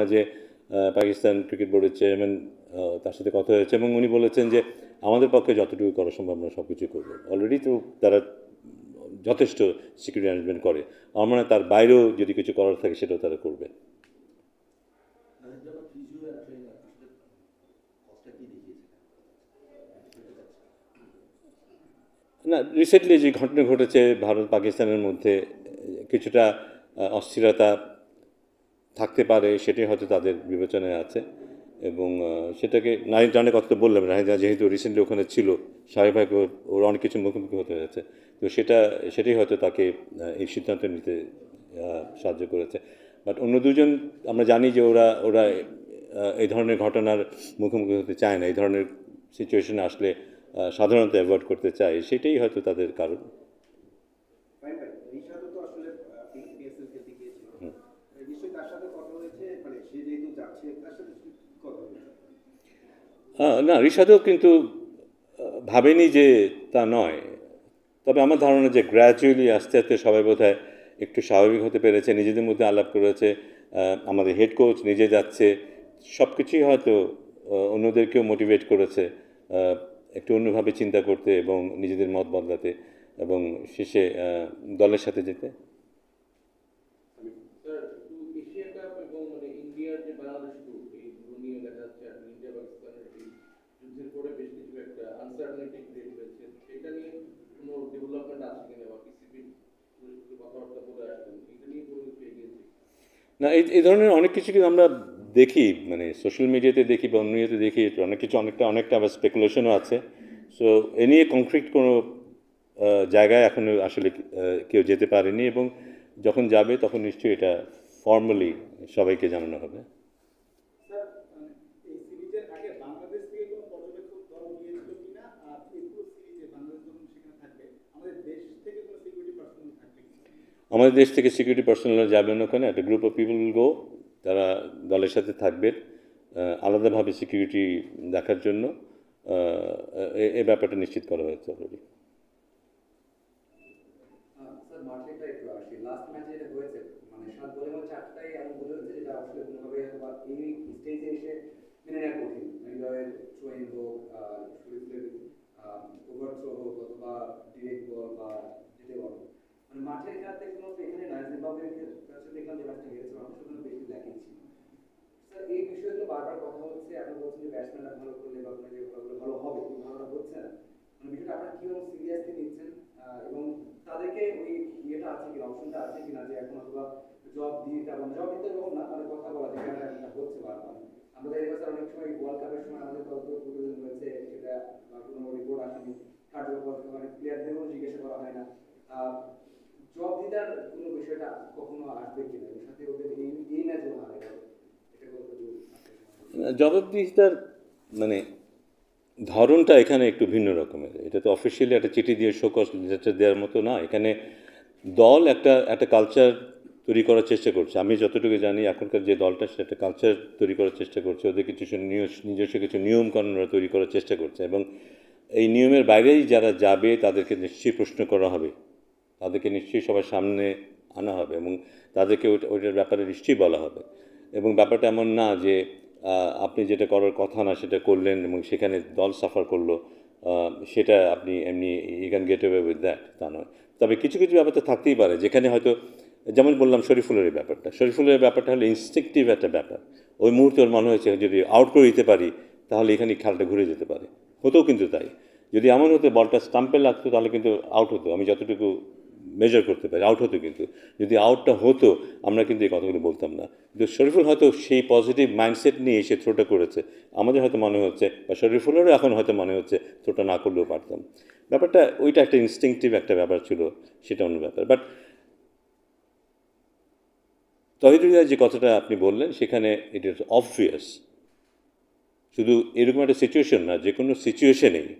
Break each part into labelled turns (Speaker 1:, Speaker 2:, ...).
Speaker 1: মাঝে পাকিস্তান ক্রিকেট বোর্ডের চেয়ারম্যান তার সাথে কথা হয়েছে এবং উনি বলেছেন যে আমাদের পক্ষে যতটুকু করা সম্ভব আমরা সব কিছু করবো। অলরেডি তো তারা যথেষ্ট সিকিউরিটি অ্যারেঞ্জমেন্ট করে, আমার মনে হয় তার বাইরেও যদি কিছু করার থাকে সেটাও তারা করবে। না, রিসেন্টলি যে ঘটনা ঘটেছে ভারত পাকিস্তানের মধ্যে কিছুটা অস্থিরতা থাকতে পারে, সেটাই হয়তো তাদের বিবেচনায় আছে এবং সেটাকে নাহিদ রানের কথা তো বললাম, নাহিদ রানা যেহেতু রিসেন্টলি ওখানে ছিল, স্বাভাবিক ওর অনেক কিছু মুখোমুখি হতে হয়েছে, তো সেটাই হয়তো তাকে এই সিদ্ধান্ত নিতে সাহায্য করেছে। বাট অন্য দুজন আমরা জানি যে ওরা ওরা এই ধরনের ঘটনার মুখোমুখি হতে চায় না, এই ধরনের সিচুয়েশনে আসলে সাধারণত অ্যাভয়েড করতে চায়, সেটাই হয়তো তাদের কারণ। না, রিশাদও কিন্তু ভাবেনি যে তা নয়, তবে আমার ধারণা যে গ্র্যাজুয়ালি আস্তে আস্তে সবাই বোধহয় একটু স্বাভাবিক হতে পেরেছে, নিজেদের মধ্যে আলাপ করেছে, আমাদের হেড কোচ নিজে যাচ্ছে, সব কিছুই হয়তো অন্যদেরকেও মোটিভেট করেছে একটু অন্যভাবে চিন্তা করতে এবং নিজেদের মত বদলাতে এবং শেষে দলের সাথে যেতে। না, এই ধরনের অনেক কিছু কিন্তু আমরা দেখি, মানে সোশ্যাল মিডিয়াতে দেখি বা অন্য ইয়েতে দেখি, অনেক কিছু অনেকটা আবার স্পেকুলেশনও আছে। সো এ নিয়ে কংক্রিট কোনো জায়গায় এখনও আসলে কেউ যেতে পারেনি এবং যখন যাবে তখন নিশ্চয়ই এটা ফর্মালি সবাইকে জানানো হবে। আমাদের দেশ থেকে সিকিউরিটি পার্সোনাল যাবেন ওখানে, একটা group of people will go, তারা দলের সাথে থাকবে আলাদাভাবে সিকিউরিটি দেখার জন্য, এই ব্যাপারটা নিশ্চিত করা হয়েছে অলরেডি।
Speaker 2: মাঠের খেলা থেকে এখানে না, জিম্বাবুয়ের কাছে দেখলাম যে ম্যাচটা হেরেছে, মানুষ ওখানে বেশি ল্যাকিং ছিল। স্যার এই বিষয়গুলো বারবার কথা হচ্ছে, আপনি বলছেন যে ব্যাটসম্যানরা ভালো করলে বা আপনার যে ভালো হবে, এই ভালোটা হচ্ছে না, মানে বিষয়টা আপনারা কিভাবে সিরিয়াসলি নিচ্ছেন এবং তাদেরকে ওই ইয়েটা আছে কিনা, অপশনটা আছে কিনা যে এখন অথবা জব দিতে হবে, জব দিতে হবে না, মানে কথা বলা যে কেন এটা হচ্ছে বারবার। আমাদের এবার অনেক সময় ওয়ার্ল্ড কাপের সময় আমাদের তদন্ত প্রতিবেদন হয়েছে, সেটা কোনো রিপোর্ট আসেনি, কার্যকর মানে প্লেয়ারদেরও জিজ্ঞাসা করা হয় না, জবাবদিহিতার কোনো বিষয়টা কখনো আসবে কিনা, এর সাথে ওদের এই ম্যাচগুলো হারে গেল, এটা কতটুকু
Speaker 1: জবাবদিহিতার মানে ধরনটা এখানে একটু ভিন্ন রকমের। এটা তো অফিসিয়ালি একটা চিঠি দিয়ে শোকজ লেটার দেওয়ার মতো না, এখানে দল একটা কালচার তৈরি করার চেষ্টা করছে। আমি যতটুকু জানি এখনকার যে দলটা সেটা একটা কালচার তৈরি করার চেষ্টা করছে, ওদের কিছু নিজস্ব কিছু নিয়মকানুন ওরা তৈরি করার চেষ্টা করছে এবং এই নিয়মের বাইরেই যারা যাবে তাদেরকে নিশ্চয়ই প্রশ্ন করা হবে, তাদেরকে নিশ্চয়ই সবার সামনে আনা হবে এবং তাদেরকে ওইটার ব্যাপারে নিশ্চয়ই বলা হবে এবং ব্যাপারটা এমন না যে আপনি যেটা করার কথা না সেটা করলেন এবং সেখানে দল সাফার করলো, সেটা আপনি এমনি you can get away with that, তা নয়। তবে কিছু কিছু ব্যাপার তো থাকতেই পারে যেখানে হয়তো, যেমন বললাম শরীফুলের ব্যাপারটা হলো ইনস্টিংক্টিভ একটা ব্যাপার, ওই মুহূর্তে ওর মনে হয়েছে যদি আউট করে দিতে পারি তাহলে এখানে খেলাটা ঘুরে যেতে পারে, হতেও কিন্তু তাই। যদি এমন হতো বলটা স্টাম্পে লাগতো তাহলে কিন্তু আউট হতো, আমি যতটুকু মেজার করতে পারি আউট হতো, কিন্তু যদি আউটটা হতো আমরা কিন্তু এই কথাগুলো বলতাম না। কিন্তু শরীফুল হয়তো সেই পজিটিভ মাইন্ডসেট নিয়ে সে থ্রোটা করেছে, আমাদের হয়তো মনে হচ্ছে বা শরীফুলেরও এখন হয়তো মনে হচ্ছে থ্রোটা না করলেও পারতাম। ব্যাপারটা ওইটা একটা ইনস্টিংক্টিভ একটা ব্যাপার ছিল, সেটা অন্য ব্যাপার। বাট তহিদুল্লাহ যে কথাটা আপনি বললেন সেখানে ইট ইজ অবভিয়াস, শুধু এরকম একটা সিচুয়েশন না, যে কোনো সিচুয়েশনেই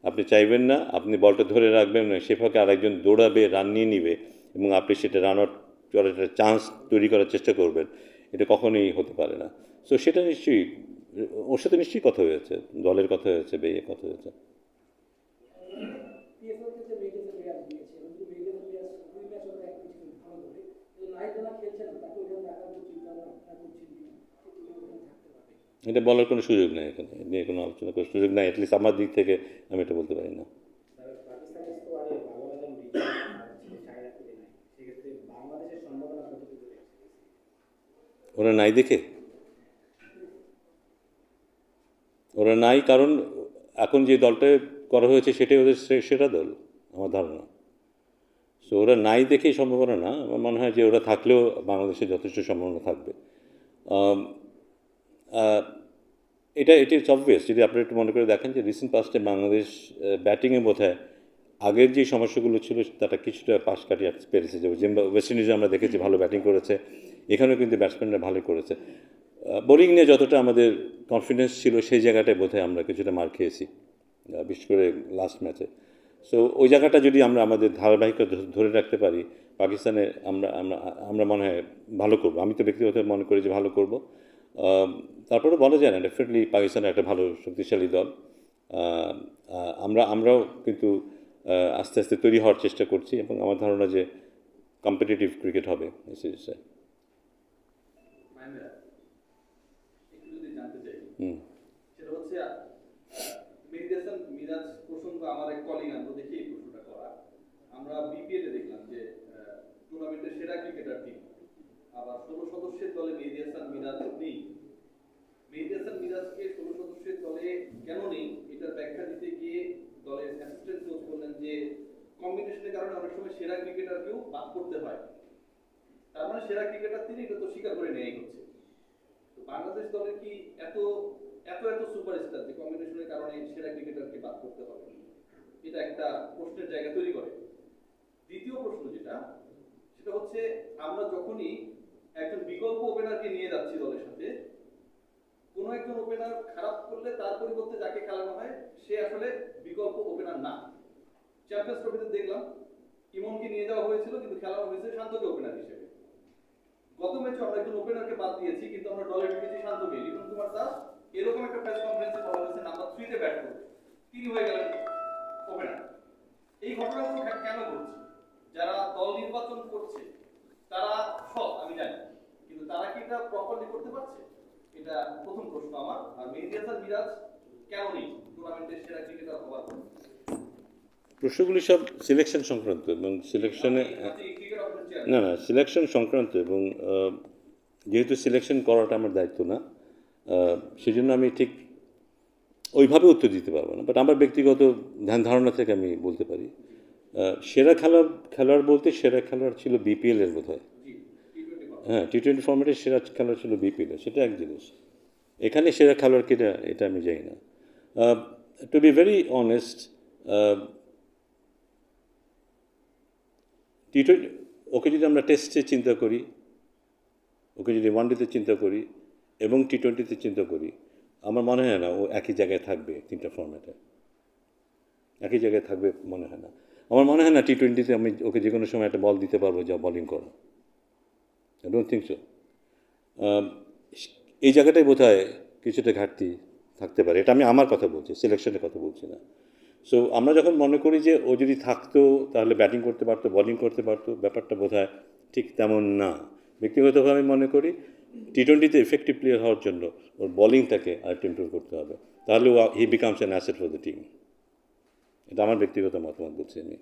Speaker 1: আপনি চাইবেন না আপনি বলটা ধরে রাখবেন না, সে ফাঁকে আরেকজন দৌড়াবে, রান নিয়ে নিবে এবং আপনি সেটা রান আউট করার একটা চান্স তৈরি করার চেষ্টা করবেন, এটা কখনোই হতে পারে না। সো সেটা নিশ্চয়ই ওর সাথে নিশ্চয়ই কথা হয়েছে, দলের কথা হয়েছে, বেয়ে কথা হয়েছে। এটা বলার কোনো সুযোগ নেই, এখানে এ নিয়ে কোনো আলোচনা করার সুযোগ নাই, অ্যাটলিস্ট আমার দিক থেকে আমি এটা বলতে পারি না।
Speaker 3: স্যার, পাকিস্তানের স্কোয়াডে ভালো একজন রিচার্ড আর শাহিদ আফ্রিদি নাই, সেক্ষেত্রে বাংলাদেশের সম্ভাবনা কতটুকু দেখছে?
Speaker 1: ওরা নাই দেখে, ওরা নাই কারণ এখন যে দলটা করা হয়েছে সেটাই ওদের সেরা দল আমার ধারণা। সো ওরা নাই দেখেই সম্ভাবনা না, আমার মনে হয় যে ওরা থাকলেও বাংলাদেশে যথেষ্ট সম্ভাবনা থাকবে। আম, আহ, এটা ইটস অবভিয়াস, যদি আপনারা একটু মনে করে দেখেন যে রিসেন্ট পাস্টে বাংলাদেশ ব্যাটিংয়ে বোধহয় আগের যে সমস্যাগুলো ছিল তাটা কিছুটা পাশ কাটিয়ে পেরেছে। যে ওয়েস্ট ইন্ডিজে আমরা দেখেছি ভালো ব্যাটিং করেছে, এখানেও কিন্তু ব্যাটসম্যানরা ভালো করেছে। বোলিং নিয়ে যতটা আমাদের কনফিডেন্স ছিল সেই জায়গাটায় বোধহয় আমরা কিছুটা মার খেয়েছি, বিশেষ করে লাস্ট ম্যাচে। সো ওই জায়গাটা যদি আমরা আমাদের ধারাবাহিকতা ধরে রাখতে পারি, পাকিস্তানে আমরা আমরা আমরা মনে হয় ভালো করবো। আমি তো ব্যক্তিগত মনে করি যে ভালো করবো। তারপরে বলা যায় না, ডেফিনেটলি পাকিস্তানের একটা ভালো শক্তিশালী দল। আমরাও কিন্তু আস্তে আস্তে তৈরি হওয়ার চেষ্টা করছি এবং আমার ধারণা যে কম্পিটিটিভ ক্রিকেট হবে এই সিরিজে।
Speaker 4: মাহিন্দা, একটু যদি জানতে চাই,
Speaker 1: হুম।
Speaker 4: সেটা হচ্ছে মেহেদী হাসান মিরাজ প্রসঙ্গ আমার এক কলিগ আনলো দেখে এই প্রশ্নটা করা। আমরা বিপিএল এ দেখলাম যে টুর্নামেন্টের সেরা ক্রিকেটার টিম, আবার 16 সদস্যের দলে মেহেদী হাসান মিরাজ নেই। মেহেদী হাসান মিরাজকে 16 সদস্যের দলে কেন নেই এটার ব্যাখ্যা দিতে গিয়ে দলের অ্যাসিস্ট্যান্ট কোচ বললেন যে কম্বিনেশনের কারণে অনেক সময় সেরা ক্রিকেটারকেও বাদ করতে হয়। তার মানে সেরা ক্রিকেটার তিনি, এটা তো স্বীকার করে নেওয়াই হচ্ছে। তো বাংলাদেশ দলের কি এত এত এত সুপারস্টার যে কম্বিনেশনের কারণে সেরা ক্রিকেটারকে বাদ করতে হবে, এটা একটা প্রশ্নের জায়গা তৈরি করে। দ্বিতীয় প্রশ্ন যেটা, সেটা হচ্ছে আমরা যখনই একজন বিকল্প ওপেনারকে নিয়ে যাচ্ছি দলের সাথে, কোনো একজন ওপেনার খারাপ করলে তার পরিবর্তে যাকে খেলানো হয় সে আসলে বিকল্প ওপেনার না। চ্যাম্পিয়ন্স ট্রফিতে দেখলাম ইমনকে নিয়ে যাওয়া হয়েছিল কিন্তু খেলানো হয়েছে শান্তকে ওপেনার হিসেবে। গত ম্যাচে আমরা একজন ওপেনারকে বাদ দিয়েছি কিন্তু আমরা দলে ঢুকেছি শান্তকে। লিটন কুমার দাস এরকম একটা প্রেস কনফারেন্সে বলা হয়েছে নাম্বার 3 তে ব্যাট করবে, তিনি হয়ে গেলেন ওপেনার। এই ঘটনাগুলো কেন ঘটছে? যারা দল নির্বাচন করছে তারা সৎ আমি জানি, কিন্তু তারা কি এটা প্রপারলি করতে পারছে? এটা প্রথম প্রশ্ন আমার। আর মেহেদী হাসান মিরাজ কেন নেই টুর্নামেন্টের সেরা ক্রিকেটার হওয়ার পর?
Speaker 1: প্রশ্নগুলি সব সিলেকশন সংক্রান্ত এবং সিলেকশনে
Speaker 4: ক্রিকেট অফিসের চেয়ার
Speaker 1: না সিলেকশন সংক্রান্ত এবং যেহেতু সিলেকশন করাটা আমার দায়িত্ব না, সেই জন্য আমি ঠিক ওইভাবে উত্তর দিতে পারবো না। বাট আমার ব্যক্তিগত ধ্যান ধারণা থেকে আমি বলতে পারি, সেরা খেলোয়াড় বলতে সেরা খেলোয়াড় ছিল বিপিএলের বোধ হয়। হ্যাঁ, টি-20 ফর্মেটের সেরা খেলোয়াড় ছিল বিপিএলের, সেটা এক জিনিস। এখানে সেরা খেলোয়াড় কিনা এটা আমি জানি না। টু বি ভেরি অনেস্ট, টি-20 ওকে যদি আমরা টেস্টে চিন্তা করি, ওকে যদি ওয়ানডেতে চিন্তা করি এবং টি-20তে চিন্তা করি, আমার মনে হয় না ও একই জায়গায় থাকবে। তিনটা ফর্ম্যাটে একই জায়গায় থাকবে মনে হয় না। আমার মনে হয় না টি-20তে আমি ওকে যে কোনো সময় একটা বল দিতে পারবো যা বোলিং করো। I don't think so. এই জায়গাটাই বোধহয় কিছুটা ঘাটতি থাকতে পারে। এটা আমি আমার কথা বলছি, সিলেকশনের কথা বলছি না। সো আমরা যখন মনে করি যে ও যদি থাকতো তাহলে ব্যাটিং করতে পারতো, বোলিং করতে পারতো, ব্যাপারটা বোধহয় ঠিক তেমন না। ব্যক্তিগতভাবে আমি মনে করি টি-20তে এফেক্টিভ প্লেয়ার হওয়ার জন্য ওর বোলিংটাকে আরেকটু ইমপ্রুভ করতে হবে, তাহলে হি becomes an asset for the team. এটা আমার ব্যক্তিগত মতামত বলছি আমি।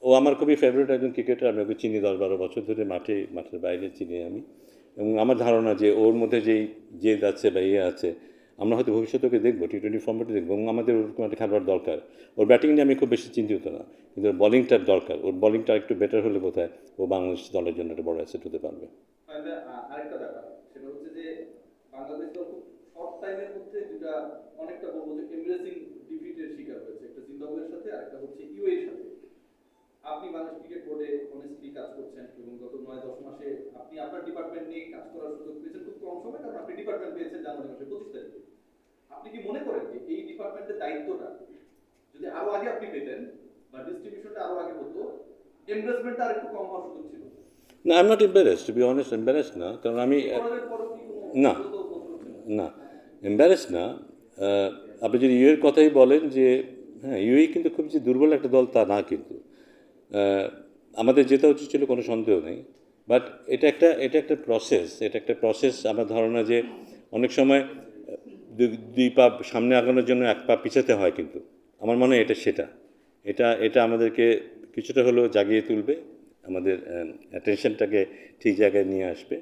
Speaker 1: ও আমার খুবই ফেভারিট একজন ক্রিকেটার, আমি ওকে চিনি 10-12 বছর ধরে, মাঠের বাইরে চিনি আমি। এবং আমার ধারণা যে ওর মধ্যে যেই জেদ আছে বা ইয়ে আছে, আমরা হয়তো ভবিষ্যতে ওকে দেখবো, টি-20 ফর্মেটে দেখবো এবং আমাদের ওরকম একটা খেলোয়াড় দরকার। ওর ব্যাটিং নিয়ে আমি খুব বেশি চিন্তিত না, কিন্তু ওর বোলিংটার দরকার। ওর বোলিংটা একটু বেটার হলে বোধহয় ও বাংলাদেশ দলের জন্য একটা বড় অ্যাসেট হতে পারবে।
Speaker 4: আরেকটা ব্যাপার, সেটা হচ্ছে যে বাংলাদেশ দল খুব শর্ট টাইমের মধ্যে দুটা অনেকটা বলবো যে এমব্রেসিং ডিফিটের শিকার হয়েছে, একটা জিম্বাবুয়ের সাথে আর একটা হচ্ছে ইউএর সাথে। আপনি বাংলাদেশ ক্রিকেট বোর্ডে অনেস্টলি কাজ করছেন এবং গত 9-10 মাসে আপনি আপনার ডিপার্টমেন্ট নিয়ে কাজ করার সুযোগ পেয়েছেন খুব কম সময়, কারণ আপনি ডিপার্টমেন্ট পেয়েছেন জানুয়ারি মাসের 25 তারিখে। আপনি কি মনে করেন যে এই ডিপার্টমেন্টের দায়িত্বটা যদি আরো আগে আপনি পেতেন বা ডিস্ট্রিবিউশনটা আরো আগে হতো, এমব্রেসমেন্টটা আর একটু কম হওয়ার সুযোগ ছিল?
Speaker 1: না, I am not embarrassed, to be honest embarrassed না, কারণ আমি
Speaker 4: পরের পরও কি কোনো
Speaker 1: না
Speaker 4: বিরত বোধ করছেন?
Speaker 1: না এম্বারেস না। আপনি যদি ইউএর কথাই বলেন যে হ্যাঁ, ইউএই কিন্তু খুব যে দুর্বল একটা দল তা না, কিন্তু আমাদের যেটা উচিত ছিল কোনো সন্দেহ নেই। বাট এটা একটা প্রসেস। আমার ধারণা যে অনেক সময় দুই পা সামনে আগানোর জন্য এক পা পিছাতে হয়, কিন্তু আমার মনে হয় এটা আমাদেরকে কিছুটা হলেও জাগিয়ে তুলবে, আমাদের অ্যাটেনশনটাকে ঠিক জায়গায় নিয়ে আসবে।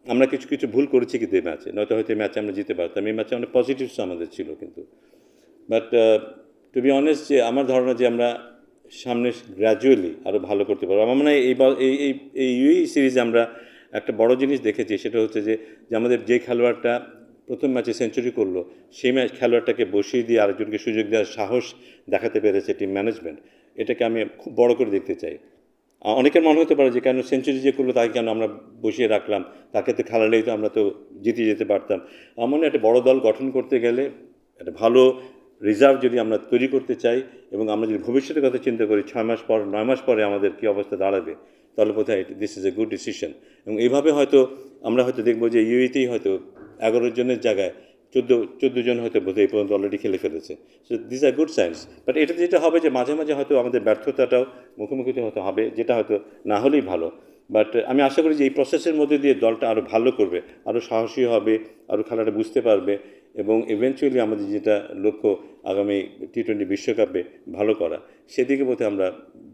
Speaker 1: আমরা কিছু কিছু ভুল করেছি কিন্তু এই ম্যাচে, নয়তো হয়তো এই ম্যাচে আমরা জিতে পারতাম। এই ম্যাচে অনেক পজিটিভস আমাদের ছিল কিন্তু, বাট টু বি অনেস্ট যে আমার ধারণা যে আমরা সামনে গ্র্যাজুয়ালি আরও ভালো করতে পারবো। আমার মনে হয় এই ইউএই সিরিজে আমরা একটা বড় জিনিস দেখেছি, সেটা হচ্ছে যে আমাদের যে খেলোয়াড়টা প্রথম ম্যাচে সেঞ্চুরি করলো, সেই খেলোয়াড়টাকে বসিয়ে দিয়ে আরেকজনকে সুযোগ দেওয়ার সাহস দেখাতে পেরেছে টিম ম্যানেজমেন্ট। এটাকে আমি খুব বড় করে দেখতে চাই। অনেকের মনে হতে পারে যে কেন সেঞ্চুরি যে করলো তাকে কেন আমরা বসিয়ে রাখলাম, তাকে তো খেলালেই তো আমরা তো জিতে যেতে পারতাম। আমার মনে হয় একটা বড় দল গঠন করতে গেলে একটা ভালো রিজার্ভ যদি আমরা তৈরি করতে চাই, এবং আমরা যদি ভবিষ্যতের কথা চিন্তা করি 6 মাস পর 9 মাস পরে আমাদের কী অবস্থা দাঁড়াবে, তাহলে বোধহয় this is a good decision. এবং এইভাবে হয়তো আমরা হয়তো দেখবো যে ইউএইতেই হয়তো 11 জনের জায়গায় 14 জন হয়তো বোধহয় এই পর্যন্ত অলরেডি খেলে ফেলেছে। So this are good signs. But এটা যেটা হবে যে মাঝে মাঝে হয়তো আমাদের ব্যর্থতাটাও মুখোমুখি হতে হবে, যেটা হয়তো না হলেই ভালো। বাট আমি আশা করি যে এই প্রসেসের মধ্যে দিয়ে দলটা আরও ভালো করবে, আরও সাহসী হবে, আরও খেলাটা বুঝতে পারবে, এবং ইভেনচুয়ালি আমাদের যেটা লক্ষ্য আগামী টি-20 বিশ্বকাপে ভালো করা, সেদিকে বোধহয় আমরা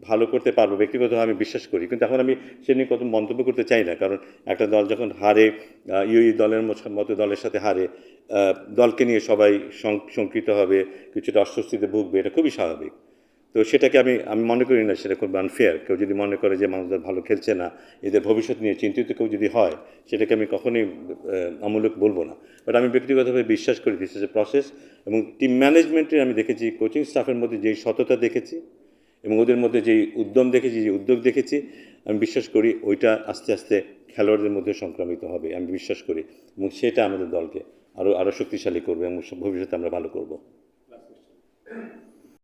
Speaker 1: ভালো করতে পারবো ব্যক্তিগতভাবে আমি বিশ্বাস করি। কিন্তু এখন আমি সে নিয়ে কত মন্তব্য করতে চাই না, কারণ একটা দল যখন হারে, ইউই দলের মতো দলের সাথে হারে, দলকে নিয়ে সবাই শঙ্কিত হবে, কিছুটা অস্বস্তিতে ভুগবে, এটা খুবই স্বাভাবিক। তো সেটাকে আমি মনে করি না সেটা খুব আনফেয়ার। কেউ যদি মনে করে যে মানুষদের ভালো খেলছে না, এদের ভবিষ্যৎ নিয়ে চিন্তিত কেউ যদি হয়, সেটাকে আমি কখনোই অমূলক বলবো না। বাট আমি ব্যক্তিগতভাবে বিশ্বাস করি দিস ইজ এ প্রসেস। এবং টিম ম্যানেজমেন্টের আমি দেখেছি, কোচিং স্টাফের মধ্যে যেই সততা দেখেছি এবং ওদের মধ্যে যেই উদ্যম দেখেছি, যে উদ্যোগ দেখেছি, আমি বিশ্বাস করি ওইটা আস্তে আস্তে খেলোয়াড়দের মধ্যে সংক্রামিত হবে, আমি বিশ্বাস করি। এবং সেটা আমাদের দলকে আরও শক্তিশালী করবে এবং ভবিষ্যতে আমরা ভালো করব।